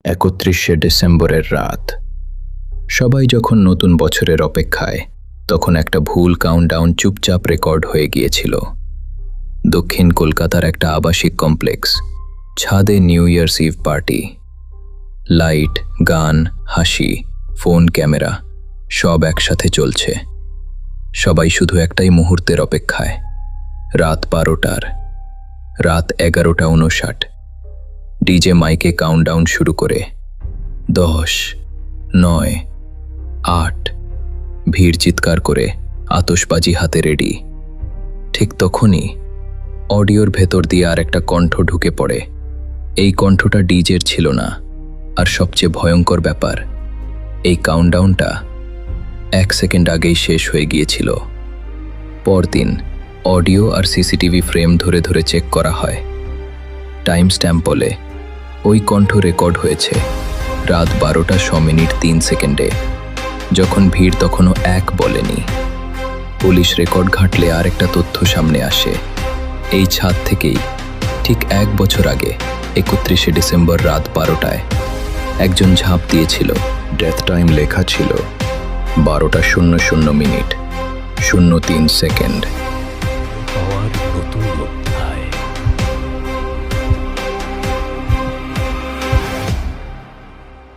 31শে ডিসেম্বরের রাত। সবাই যখন নতুন বছরের অপেক্ষায়, তখন একটা ভুল কাউন্টডাউন চুপচাপ রেকর্ড হয়ে গিয়েছিল। দক্ষিণ কলকাতার একটা আবাসিক কমপ্লেক্স, ছাদে new year's eve party. Light, গান, হাসি, ফোন, ক্যামেরা সব একসাথে চলছে। সবাই শুধু একটাই মুহূর্তের অপেক্ষায়। রাত 12টার, রাত 11:59। ডিজে মাইকে কাউন্টডাউন শুরু করে 10, 9, 8। ভিড় চিৎকার করে আতশবাজি হাতে রেডি। ঠিক তখনই অডিওর ভেতর দিয়ে আর একটা কণ্ঠ ঢুকে পড়ে। এই কণ্ঠটা ডিজের ছিল না, আর সবচেয়ে ভয়ঙ্কর ব্যাপার, এই কাউন্টডাউনটা 1 সেকেন্ড আগেই শেষ হয়ে গিয়েছিল। পরদিন অডিও আর সিসিটিভি ফ্রেম ধরে ধরে চেক করা হয়। টাইম স্ট্যাম্প বলে ওই কণ্ঠ রেকর্ড হয়েছে রাত 12:03 যখন ভিড় তখনও 1 বলেনি। পুলিশ রেকর্ড ঘাঁটলে আর একটা তথ্য সামনে আসে। এই ছাদ থেকেই ঠিক 1 বছর আগে 31শে ডিসেম্বর রাত 12টায় একজন ঝাঁপ দিয়েছিল। ডেথ টাইম লেখা ছিল 12:00:00 03 সেকেন্ড।